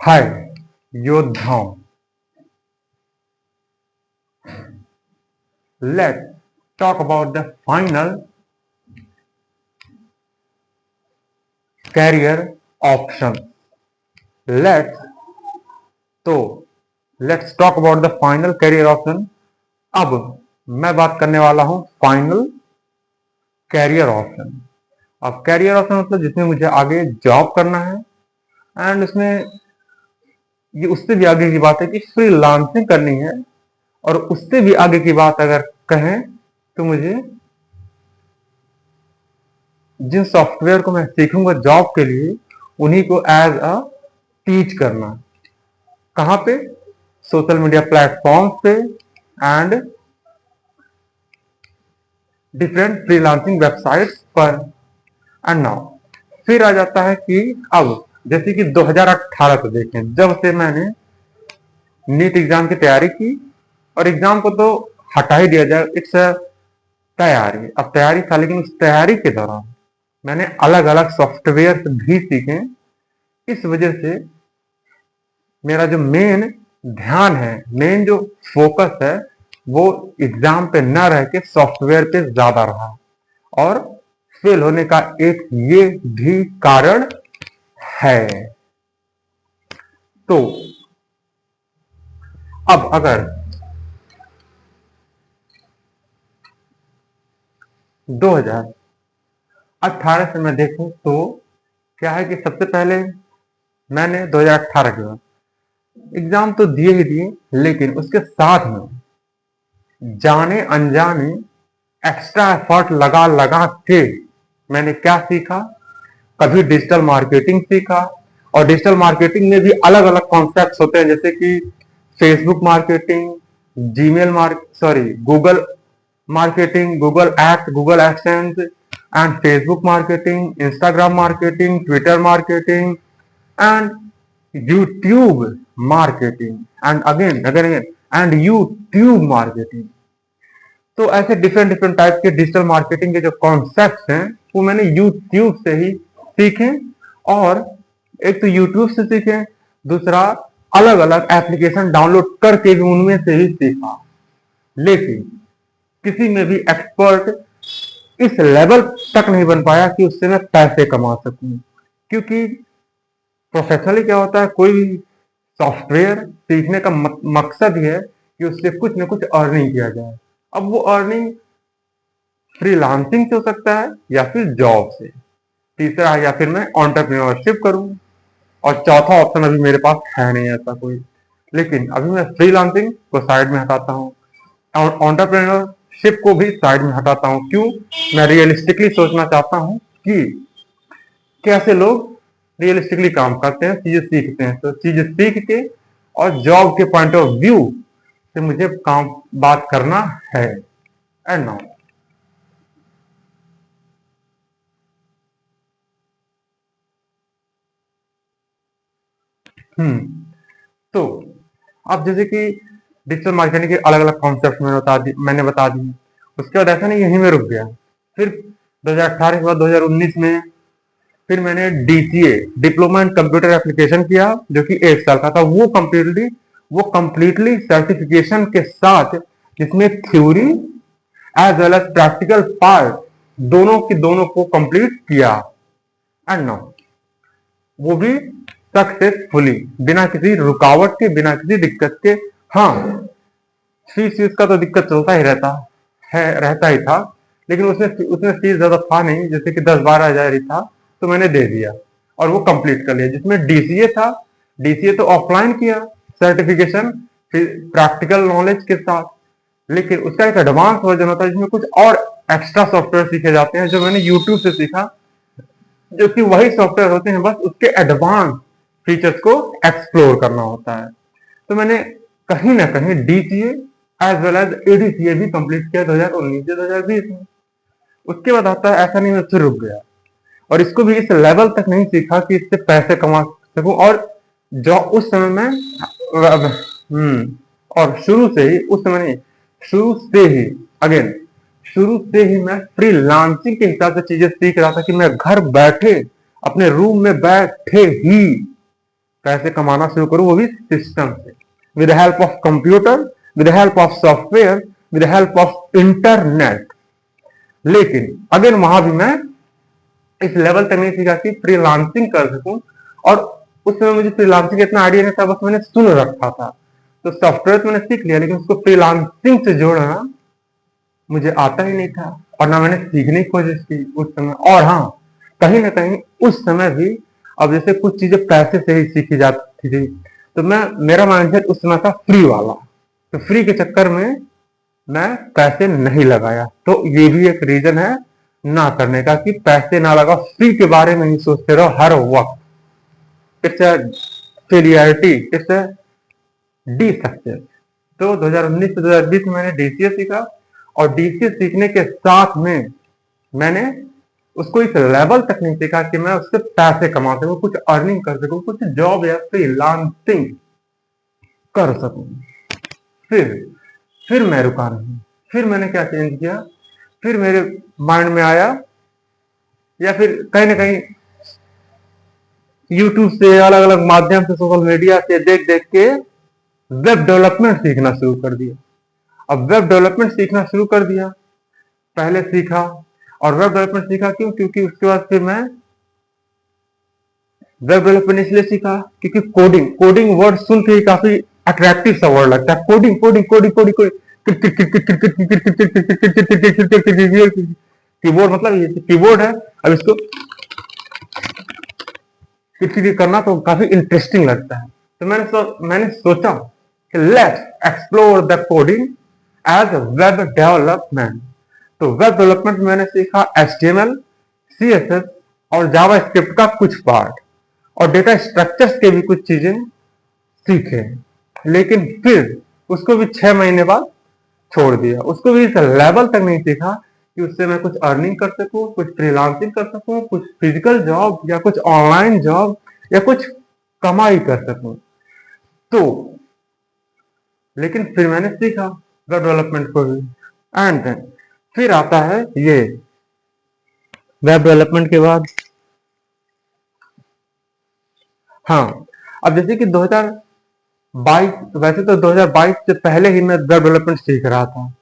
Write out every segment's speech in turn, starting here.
हाय योद्धाओं, let's talk about the final career option. Let's तो let's talk about the final career option. अब मैं बात करने वाला हूं फाइनल कैरियर ऑप्शन. अब कैरियर ऑप्शन मतलब जिसमें मुझे आगे जॉब करना है एंड उसमें ये उससे भी आगे की बात है कि फ्रीलांसिंग करनी है. और उससे भी आगे की बात अगर कहें तो मुझे जिन सॉफ्टवेयर को मैं सीखूंगा जॉब के लिए उन्हीं को एज अ टीच करना. कहां पे? सोशल मीडिया प्लेटफॉर्म पे एंड डिफरेंट फ्रीलांसिंग वेबसाइट्स पर. एंड नाउ फिर आ जाता है कि अब जैसे कि 2018 को देखें, जब से मैंने नीट एग्जाम की तैयारी की, और एग्जाम को तो हटा ही दिया जाए, इट्स तैयारी. अब तैयारी था, लेकिन उस तैयारी के दौरान मैंने अलग अलग सॉफ्टवेयर भी सीखे. इस वजह से मेरा जो मेन ध्यान है, मेन जो फोकस है, वो एग्जाम पे न रह के सॉफ्टवेयर पे ज्यादा रहा. और फेल होने का एक ये भी कारण है. तो अब अगर 2018 से मैं देखूं तो क्या है कि सबसे पहले मैंने 2018 के बाद एग्जाम तो दिए ही दिए, लेकिन उसके साथ में जाने अनजाने एक्स्ट्रा एफर्ट लगा लगा के मैंने क्या सीखा. कभी डिजिटल मार्केटिंग सीखा, और डिजिटल मार्केटिंग में भी अलग अलग कॉन्सेप्ट्स होते हैं, जैसे कि Facebook marketing, Gmail Google marketing, Google ads, Google AdSense and Facebook marketing, Instagram marketing, Twitter marketing and YouTube marketing and again and YouTube marketing. तो ऐसे डिफरेंट डिफरेंट टाइप के डिजिटल मार्केटिंग के जो कॉन्सेप्ट्स हैं वो मैंने यूट्यूब से ही सीखे. और एक तो यूट्यूब से सीखे, दूसरा अलग अलग एप्लीकेशन डाउनलोड करके भी उनमें से ही सीखा. लेकिन किसी में भी एक्सपर्ट इस लेवल तक नहीं बन पाया कि उससे मैं पैसे कमा सकूं. क्योंकि प्रोफेशनली क्या होता है, कोई भी सॉफ्टवेयर सीखने का मकसद ही है कि उससे कुछ ना कुछ अर्निंग किया जाए. अब वो अर्निंग फ्रीलांसिंग से हो सकता है या फिर जॉब से. तीसरा, या फिर मैं एंटरप्रेन्योरशिप करूं. और चौथा ऑप्शन अभी मेरे पास है नहीं ऐसा कोई. लेकिन अभी मैं फ्रीलांसिंग को साइड में हटाता हूं और एंटरप्रेन्योरशिप को भी साइड में हटाता हूं. क्यों? मैं रियलिस्टिकली सोचना चाहता हूं कि कैसे लोग रियलिस्टिकली काम करते हैं, चीजें सीखते हैं. तो चीजें सीख के और जॉब के पॉइंट ऑफ व्यू से मुझे काम बात करना है. एंड नाउ तो अब जैसे कि डिजिटल मार्केटिंग के अलग अलग कॉन्सेप्ट मैंने बता दी. उसके बाद ऐसा नहीं यहीं में रुक गया. फिर 2018 के बाद 2019 में फिर मैंने DCA, diploma in computer application किया, जो कि 1 साल का था. वो कंप्लीटली सर्टिफिकेशन के साथ, जिसमें theory as well as practical part दोनों की दोनों को कंप्लीट किया. एंड नाउ वो भी सक्सेसफुली, बिना किसी रुकावट के, बिना किसी दिक्कत के. हाँ, फीस का तो दिक्कत चलता ही रहता ही था. लेकिन उसमें फीस ज्यादा था नहीं, जैसे कि 10-12 हजार ही था. तो मैंने दे दिया और वो कंप्लीट कर लिया. जिसमें डीसीए था, डीसीए तो ऑफलाइन किया सर्टिफिकेशन प्रैक्टिकल नॉलेज के साथ. लेकिन उसका एक एडवांस वर्जन होता है जिसमें कुछ और एक्स्ट्रा सॉफ्टवेयर सीखे जाते हैं, जो मैंने यूट्यूब से सीखा, जो कि वही सॉफ्टवेयर होते हैं, बस उसके एडवांस फीचर्स को एक्सप्लोर करना होता है. तो मैंने कहीं ना कहीं DCA as well as ADCA भी कंप्लीट किया 2019 से 2020 में. उसके बाद आता है, ऐसा नहीं मैं फिर रुक गया और इसको भी इस लेवल तक नहीं सीखा कि इससे पैसे कमा सकूं. और जो उस समय में और शुरू से ही, उस समय नहीं, शुरू से ही मैं फ्रीलांसिंग के हिसाब से चीजें सीख रहा था कि मैं घर बैठे अपने रूम में बैठे ही पैसे कमाना शुरू करूं, वो भी सिस्टम से, with help of computer, with help of software, with help of internet. लेकिन अगर वहां भी मैं इस लेवल तक नहीं सीखा कि फ्रीलांसिंग कर सकूं, और उस समय मुझे फ्रीलांसिंग इतना आइडिया नहीं था, बस मैंने सुन रखा था। तो सॉफ्टवेयर तो मैंने सीख लिया, लेकिन उसको फ्रीलांसिंग से जोड़ना मुझे आता ही नहीं था, और ना मैंने सीखने की कोशिश की उस समय। और हाँ, कहीं ना कहीं उस समय भी, अब जैसे कुछ चीजें पैसे से ही सीखी जाती थी, तो मेरा माइंडसेट उस समय था फ्री वाला, तो फ्री के चक्कर में मैं पैसे नहीं लगाया। तो ये भी एक रीजन है ना करने का, कि पैसे ना लगाओ, फ्री के बारे में ही सोचते रहो हर वक्त। It's a failure, it's a the success. तो 2019 से 2020 में मैंने डीसीए सीखा, और डीसीए सीखने के साथ में मैंने उसको इस लेवल तक नहीं सीखा कि मैं उससे पैसे कमा सकूं, कुछ अर्निंग कर सकूं, कुछ जॉब या फ्रीलांसिंग कर सकूं। फिर मैं रुका नहीं, फिर मैंने क्या चेंज किया, फिर मेरे माइंड में आया, या फिर कहीं ना कहीं यूट्यूब से, अलग अलग माध्यम से, सोशल मीडिया से देख देख के वेब डेवलपमेंट सीखना शुरू कर दिया। अब वेब डेवलपमेंट सीखना शुरू कर दिया, पहले सीखा, और वेब डेवलपमेंट सीखा क्यों, क्योंकि उसके बाद फिर मैं वेब डेवलपमेंट इसलिए सीखा क्योंकि कोडिंग वर्ड सुन के ही काफी अट्रैक्टिव सा वर्ड लगता है। Coding coding coding coding keyboard, मतलब ये कीबोर्ड है, अब इसको करना तो काफी इंटरेस्टिंग लगता है। तो मैंने सोचा कि let's explore the coding as web development. तो वेब डेवलपमेंट में मैंने सीखा HTML, CSS और जावा स्क्रिप्ट का कुछ पार्ट, और डेटा स्ट्रक्चर्स के भी कुछ चीजें सीखे। लेकिन फिर उसको भी 6 महीने बाद छोड़ दिया, उसको भी इस लेवल तक नहीं सीखा कि उससे मैं कुछ अर्निंग कर सकूं, कुछ फ्रीलांसिंग कर सकूं, कुछ फिजिकल जॉब या कुछ ऑनलाइन जॉब या कुछ कमाई कर सकूं। तो लेकिन फिर मैंने सीखा वेब डेवलपमेंट को भी, एंड देन फिर आता है ये वेब डेवलपमेंट के बाद, हाँ, अब जैसे कि 2022, वैसे तो 2022 से पहले ही मैं वेब डेवलपमेंट सीख रहा था,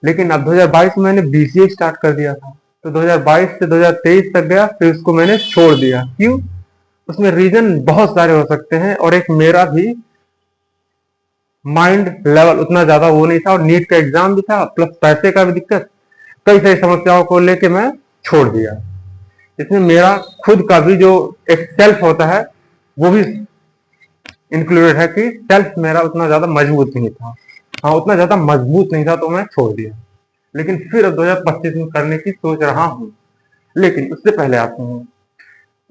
लेकिन अब 2022 में मैंने बीसीए स्टार्ट कर दिया था। तो 2022 से 2023 तक गया, फिर उसको मैंने छोड़ दिया। क्यों? उसमें रीजन बहुत सारे हो सकते हैं, और एक मेरा भी माइंड लेवल उतना ज्यादा वो नहीं था, और नीट का एग्जाम भी था, प्लस पैसे का भी दिक्कत, कई सारी समस्याओं को लेके मैं छोड़ दिया। इसमें मेरा खुद का भी जो एक सेल्फ होता है वो भी इंक्लूडेड है, कि सेल्फ मेरा उतना ज्यादा मजबूत नहीं था। हाँ, उतना ज्यादा मजबूत नहीं था, तो मैं छोड़ दिया। लेकिन फिर अब 2025 में करने की सोच रहा हूँ। लेकिन उससे पहले आते हैं,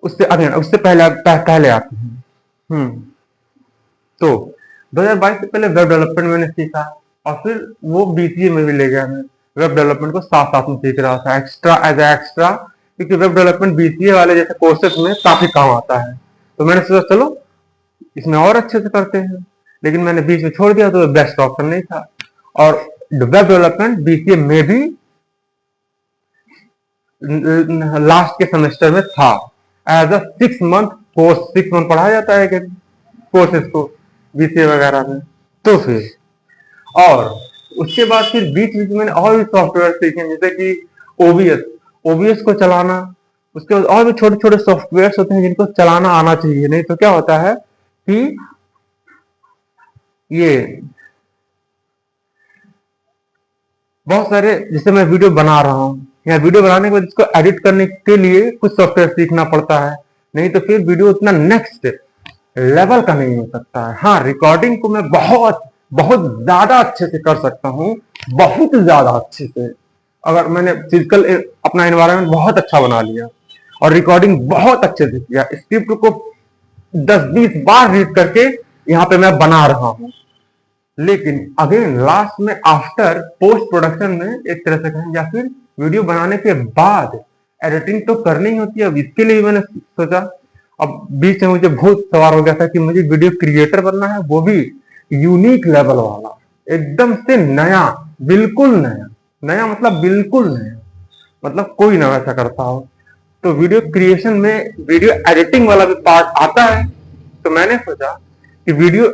उससे पहले आते हैं। तो 2022 से पहले वेब डेवलपमेंट मैंने सीखा, और फिर वो बीसीए में भी ले गया। मैं वेब डेवलपमेंट को साथ साथ में सीख रहा था, एक्स्ट्रा, क्योंकि वेब डेवलपमेंट बीसीए वाले जैसे कोर्सेज में काफी काम आता है। तो मैंने सोचा चलो इसमें और अच्छे से करते हैं, लेकिन मैंने बीच में छोड़ दिया, तो बेस्ट ऑप्शन नहीं था। और वेब डेवलपमेंट बीसीए में भी लास्ट के सेमेस्टर में था, as a 6 month course, 6 month पढ़ाया जाता है कोर्सेज को बीसीए वगैरह में। तो फिर, और उसके बाद फिर बीच बीच में मैंने और भी सॉफ्टवेयर सीखे, जैसे कि ओबीएस को चलाना। उसके बाद और भी छोटे छोटे सॉफ्टवेयर होते हैं जिनको चलाना आना चाहिए, नहीं तो क्या होता है कि ये बहुत सारे, जैसे मैं वीडियो बना रहा हूँ, या वीडियो बनाने के बाद इसको एडिट करने के लिए कुछ सॉफ्टवेयर सीखना पड़ता है, नहीं तो फिर वीडियो उतना नेक्स्ट लेवल का नहीं हो सकता है। हाँ, रिकॉर्डिंग को मैं बहुत बहुत ज्यादा अच्छे से कर सकता हूँ, बहुत ज्यादा अच्छे से, अगर मैंने फिजिकल अपना एनवायरनमेंट बहुत अच्छा बना लिया, और रिकॉर्डिंग बहुत अच्छे से किया, स्क्रिप्ट को 10-20 बार रीड करके यहाँ पे मैं बना रहा हूँ। लेकिन अगेन लास्ट में, आफ्टर पोस्ट प्रोडक्शन में एक तरह से कहें, या फिर वीडियो बनाने के बाद एडिटिंग तो करनी ही होती है। अब इसके लिए मैंने सोचा, अब बीच में मुझे बहुत सवाल हो गया था कि मुझे वीडियो क्रिएटर बनना है, वो भी यूनिक लेवल वाला, एकदम से नया, बिल्कुल नया। नया मतलब बिल्कुल नया, मतलब कोई ना वैसा करता हो। तो वीडियो क्रिएशन में वीडियो एडिटिंग वाला भी पार्ट आता है, तो तो मैंने सोचा कि वीडियो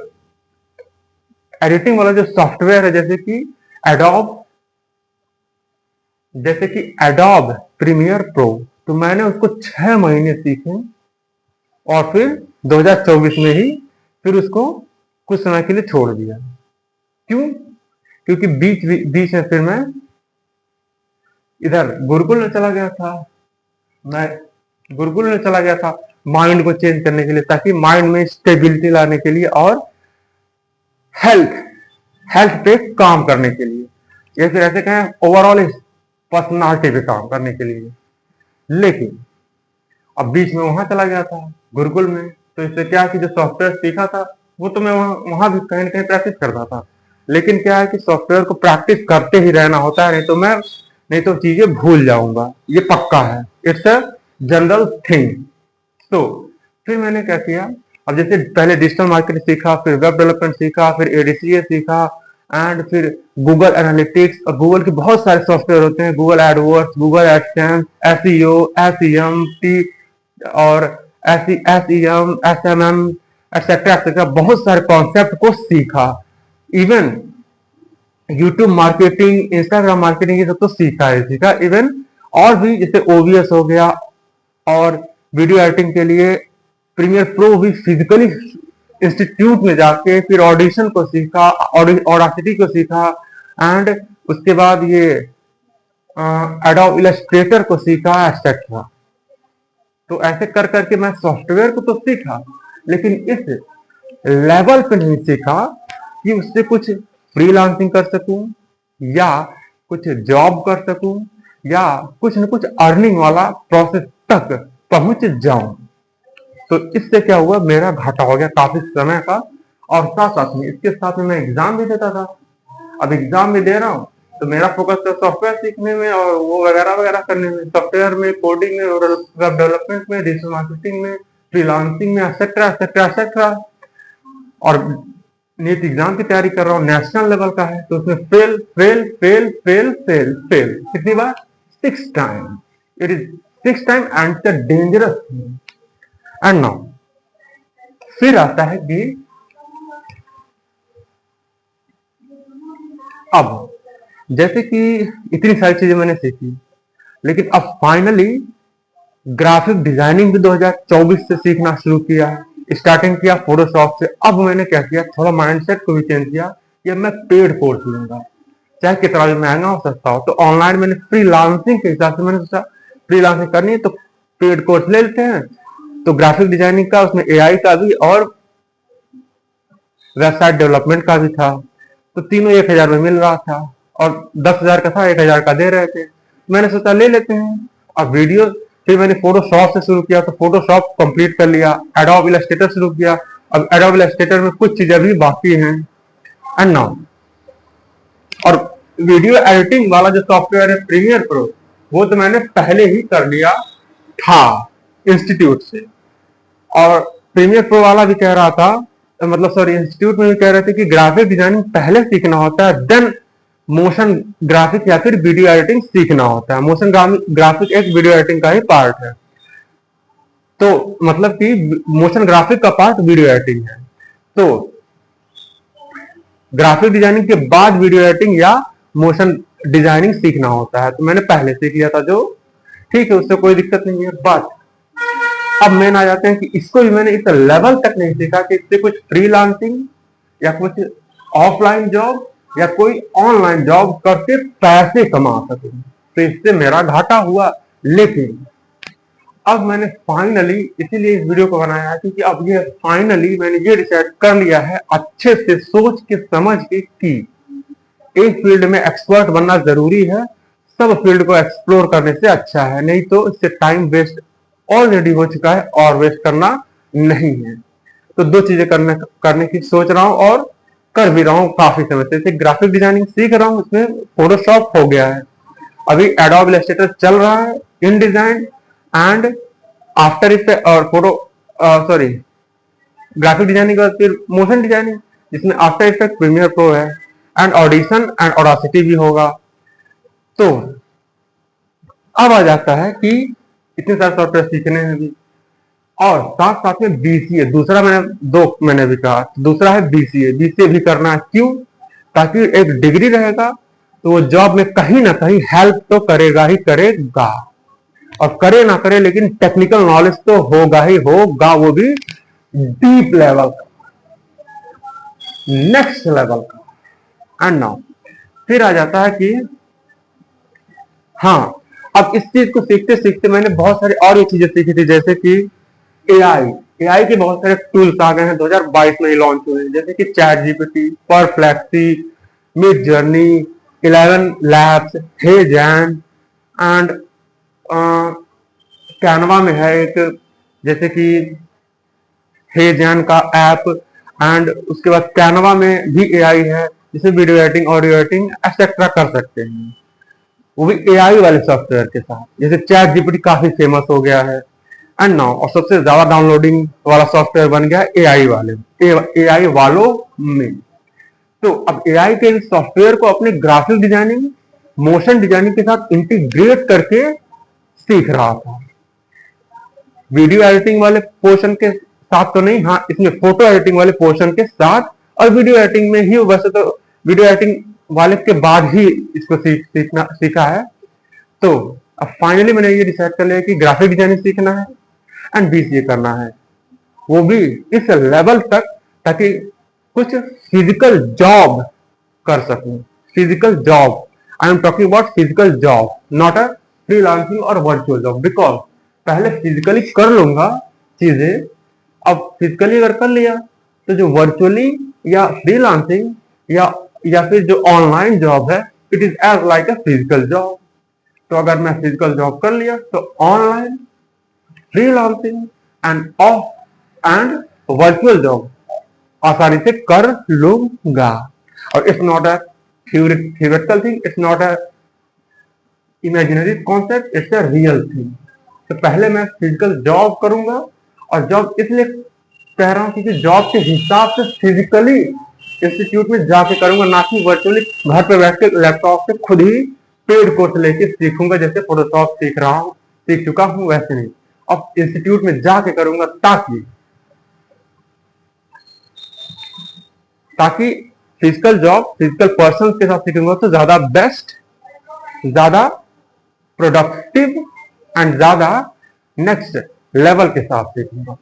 एडिटिंग वाला जो सॉफ्टवेयर है जैसे कि एडोब प्रीमियर प्रो, तो मैंने उसको 6 महीने सीखे और फिर 2024 में ही फिर उसको कुछ समय के लिए छोड़ दिया। क्यों? क्योंकि बीच में फिर मैं इधर गुरुकुल में चला गया था। मैं गुरुकुल में चला गया था माइंड को चेंज करने के लिए, ताकि माइंड में स्टेबिलिटी लाने के लिए और हेल्थ पे काम करने के लिए, या फिर ऐसे कहें ओवरऑल पर्सनालिटी पे काम करने के लिए। लेकिन अब बीच में वहां चला गया था गुरुकुल में, तो इससे क्या कि जो सॉफ्टवेयर सीखा था वो तो मैं वहां भी कहीं ना कहीं प्रैक्टिस करता था। लेकिन क्या है कि सॉफ्टवेयर को प्रैक्टिस करते ही रहना होता है, नहीं तो चीजें भूल जाऊंगा, ये पक्का है। It's a general thing. तो फिर मैंने क्या किया, अब जैसे पहले डिजिटल मार्केटिंग सीखा, फिर वेब डेवलपमेंट सीखा, फिर एडीसीए सीखा, एंड फिर गूगल एनालिटिक्स, और गूगल के बहुत सारे सॉफ्टवेयर होते हैं, Google AdWords, Google AdSense, SEO, SEM, और एसईएम, एसएमएम, एक्सेट्रा एक्सेट्रा, बहुत सारे कॉन्सेप्ट को सीखा। Even YouTube marketing, Instagram marketing, ये सब तो सीखा। इवन और भी जैसे ओवीएस हो गया, और वीडियो एडिटिंग के लिए प्रीमियर प्रो भी फिजिकली इंस्टीट्यूट में जाके फिर ऑडिशन को सीखा, ऑडासिटी को सीखा, एंड उसके बाद ये एडोब इलस्ट्रेटर को सीखा, एक्सेट्रा। तो ऐसे कर करके मैं सॉफ्टवेयर को तो सीखा, लेकिन इस लेवल पे नहीं सीखा कि उससे कुछ फ्रीलांसिंग कर सकूं, या कुछ जॉब कर सकूं, या कुछ न कुछ अर्निंग वाला प्रोसेस तक पहुंच जाऊं। तो इससे क्या हुआ, मेरा घाटा हो गया काफी समय का, और साथ में इसके साथ में मैं एग्जाम भी देता था। अब एग्जाम भी दे रहा हूँ तो मेरा फोकस तो सॉफ्टवेयर सीखने में और वो वगैरह वगैरह करने में, सॉफ्टवेयर में, कोडिंग में, वेब डेवलपमेंट में, डिजिटल मार्केटिंग में, फ्रीलांसिंग में, एक्सेट्रा एक्सेट्रा एक्सेट्रा। और नीट एग्जाम की तैयारी कर रहा हूँ, नेशनल लेवल का है, तो उसमें fail fail fail fail fail fail कितनी बार? 6 time. It is 6 time and the dangerous thing. And now फिर आता है कि अब जैसे कि इतनी सारी चीजें मैंने सीखी, लेकिन अब फाइनली ग्राफिक डिजाइनिंग भी 2024 से सीखना शुरू किया। स्टार्टिंग किया फोटोशॉप से। अब मैंने क्या किया, थोड़ा माइंडसेट को भी चेंज किया कि अब मैं पेड कोर्स लूंगा, चाहे कितना भी महंगा हो सस्ता हो। तो ऑनलाइन मैंने फ्रीलांसिंग के हिसाब से मैंने सोचा फ्रीलांसिंग करनी है तो पेड कोर्स ले लेते हैं। तो ग्राफिक डिजाइनिंग का, उसमें एआई का भी और वेबसाइट डेवलपमेंट का भी था। तो तीनों 1000 में मिल रहा था, और 10,000 का था, 1000 का दे रहे थे। मैंने सोचा ले लेते हैं। अब वीडियो फिर मैंने फोटोशॉप से शुरू किया, तो फोटोशॉप कंप्लीट कर लिया। एडोब इलस्ट्रेटर शुरू किया। अब एडोब इलस्ट्रेटर में कुछ चीजें भी बाकी हैं। एंड नाउ, और वीडियो एडिटिंग वाला जो सॉफ्टवेयर है प्रीमियर प्रो, वो तो मैंने पहले ही कर लिया था इंस्टीट्यूट से। और प्रीमियर प्रो वाला भी कह रहा था, मतलब सॉरी, इंस्टीट्यूट में भी कह रहे थे कि ग्राफिक डिजाइनिंग पहले सीखना होता है, देन मोशन ग्राफिक या फिर वीडियो एडिटिंग सीखना होता है। मोशन ग्राफिक एक वीडियो एडिटिंग का ही पार्ट है। तो मतलब कि मोशन ग्राफिक का पार्ट वीडियो एडिटिंग है। तो ग्राफिक डिजाइनिंग के बाद वीडियो एडिटिंग या मोशन डिजाइनिंग सीखना होता है। तो मैंने पहले सीख लिया था, जो ठीक है, उससे कोई दिक्कत नहीं है। बट अब मेन आ जाते हैं कि इसको भी मैंने इस लेवल तक नहीं सीखा कि इससे कुछ फ्रीलांसिंग या कुछ ऑफलाइन जॉब या कोई ऑनलाइन जॉब करके पैसे कमा सकूं। तो इससे मेरा घाटा हुआ। लेकिन अब मैंने फाइनली इसीलिए इस वीडियो को बनाया है, क्योंकि अब ये फाइनली मैंने ये डिसाइड कर लिया है अच्छे से सोच के समझ के कि एक फील्ड में एक्सपर्ट बनना जरूरी है। सब फील्ड को एक्सप्लोर करने से अच्छा है, नहीं तो इससे टाइम वेस्ट ऑलरेडी हो चुका है और वेस्ट करना नहीं है। तो 2 चीजें करने की सोच रहा हूं और कर भी रहा हूं काफी समय से। जैसे ग्राफिक डिजाइनिंग सीख रहा हूं, उसमें फोटोशॉप हो गया है, अभी एडोब इलस्ट्रेटर चल रहा है, इन डिजाइन एंड आफ्टर इफेक्ट, और सॉरी, ग्राफिक डिजाइनिंग का फिर मोशन डिजाइनिंग, जिसमें आफ्टर इफेक्ट, प्रीमियर प्रो है, एंड ऑडिशन एंड ऑडासिटी भी होगा। तो अब आ जाता है कि इतने सारे सॉफ्टवेयर सीखने हैं भी, और साथ साथ में बीसीए, दूसरा मैंने भी कहा, दूसरा है बीसीए। बीसीए भी करना है, क्यों? ताकि एक डिग्री रहेगा तो वो जॉब में कहीं ना कहीं हेल्प तो करेगा ही करेगा, और करे ना करे लेकिन टेक्निकल नॉलेज तो होगा ही होगा, वो भी डीप लेवल का, नेक्स्ट लेवल का। एंड नाउ फिर आ जाता है कि हाँ, अब इस चीज को सीखते सीखते मैंने बहुत सारी और ये चीजें सीखी थी, जैसे कि एआई। एआई के बहुत सारे टूल्स आ गए हैं, 2022 में ही लॉन्च हुए हैं, जैसे कि ChatGPT, Perplexity, Midjourney, 11 Labs, HeyGen and Canva में है एक, जैसे कि हेजन का ऐप, एंड उसके बाद कैनवा में भी एआई है, जिसमें video editing, audio editing etcetera कर सकते हैं, वो भी एआई वाले सॉफ्टवेयर के साथ। जैसे चैट जीपीटी काफी फेमस हो गया है एंड नाउ, और सबसे ज्यादा डाउनलोडिंग वाला सॉफ्टवेयर बन गया एआई वालों में। तो अब एआई के सॉफ्टवेयर को अपने ग्राफिक डिजाइनिंग, मोशन डिजाइनिंग के साथ इंटीग्रेट करके सीख रहा था। वीडियो एडिटिंग वाले पोर्शन के साथ तो नहीं, हाँ इसमें फोटो एडिटिंग वाले पोर्शन के साथ, और वीडियो एडिटिंग में ही, वैसे तो वीडियो एडिटिंग वाले के बाद ही इसको सीखा है। तो अब फाइनली मैंने ये डिसाइड कर लिया कि ग्राफिक डिजाइनिंग सीखना है एंड बीसीए करना है, वो भी इस लेवल तक ताकि कुछ फिजिकल जॉब कर सकूं। Physical job, I am talking about physical job, not a freelancing और वर्चुअल जॉब। बिकॉज पहले फिजिकली कर लूंगा चीजें, अब फिजिकली अगर कर लिया तो जो वर्चुअली या फ्रीलांसिंग या फिर जो ऑनलाइन जॉब है, it is as like a physical job. तो अगर मैं फिजिकल जॉब कर लिया तो online, freelancing and of and virtual job आसानी से कर लूंगा। और it's not a theoretical thing, it's not a imaginary concept, it's a real thing. तो पहले मैं फिजिकल जॉब करूंगा, और जॉब इसलिए कह रहा हूं क्योंकि जॉब के हिसाब से फिजिकली इंस्टीट्यूट में जाके करूंगा, ना कि वर्चुअली घर पे बैठ के लैपटॉप से खुद ही पेड कोर्स लेके सीखूंगा, जैसे फोटोशॉप सीख चुका हूं वैसे नहीं। अब इंस्टीट्यूट में जाके करूंगा ताकि फिजिकल जॉब फिजिकल पर्सन के साथ सीखूंगा तो ज्यादा बेस्ट, ज्यादा प्रोडक्टिव एंड ज्यादा नेक्स्ट लेवल के साथ सीखूंगा।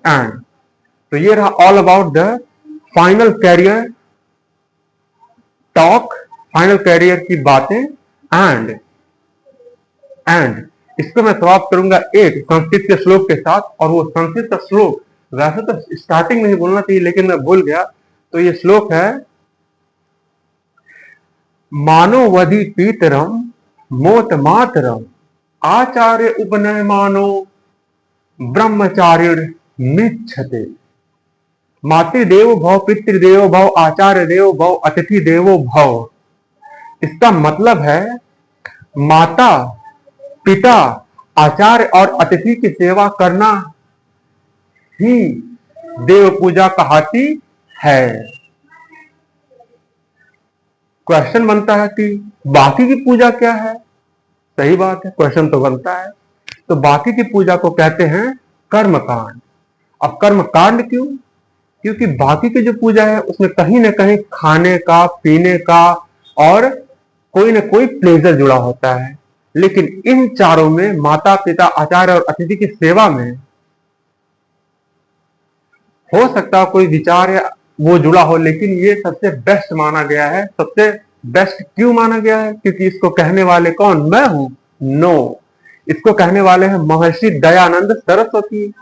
एंड तो ये रहा all about the final career talk, final career की बातें। एंड इसको मैं समाप्त करूंगा एक संस्कृत के श्लोक के साथ, और वो संस्कृत का श्लोक वैसे तो स्टार्टिंग में ही बोलना चाहिए लेकिन मैं भूल गया। तो ये श्लोक है, मानोवधि पीतरम मोत मातरम आचार्य उपनय मानो ब्रह्मचार्य मिच्छते। मातृदेवो भव, पितृदेवो भव, आचार्य देवो भव, अतिथि देवो भव। इसका मतलब है माता, पिता, आचार्य और अतिथि की सेवा करना ही देव पूजा कहती है। क्वेश्चन बनता है कि बाकी की पूजा क्या है? सही बात है, क्वेश्चन तो बनता है। तो बाकी की पूजा को कहते हैं कर्मकांड। अब कर्मकांड क्यों? क्योंकि बाकी की जो पूजा है उसमें कहीं ना कहीं खाने का, पीने का और कोई ना कोई प्लेजर जुड़ा होता है। लेकिन इन चारों में माता, पिता, आचार्य और अतिथि की सेवा में हो सकता कोई विचार या वो जुड़ा हो, लेकिन ये सबसे बेस्ट माना गया है। सबसे बेस्ट क्यों माना गया है? क्योंकि इसको कहने वाले कौन? मैं हूं? नो, इसको कहने वाले हैं महर्षि दयानंद सरस्वती।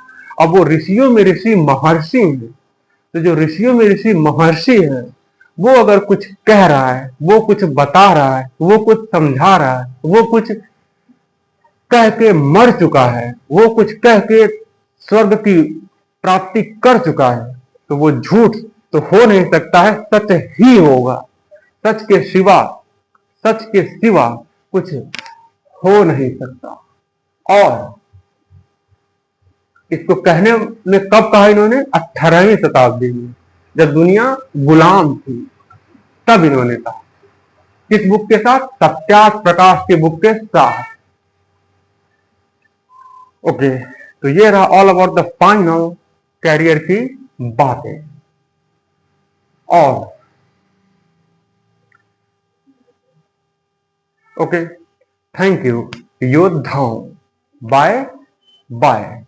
अब वो ऋषियों में ऋषि महर्षि हैं। तो जो ऋषियों में ऋषि महर्षि है, वो अगर कुछ कह रहा है, वो कुछ बता रहा है, वो कुछ समझा रहा है, वो कुछ कह के मर चुका है, वो कुछ कह के स्वर्ग की प्राप्ति कर चुका है, तो वो झूठ तो हो नहीं सकता है, सच ही होगा। सच के सिवा कुछ हो नहीं सकता। और इसको कहने में कब कहा इन्होंने? 18वीं शताब्दी में, जब दुनिया गुलाम थी, तब इन्होंने कहा। किस बुक के साथ? सत्यार्थ प्रकाश के बुक के साथ। ओके, तो ये रहा all about the final career की बातें। और ओके, थैंक यू योद्धाओं, बाय बाय।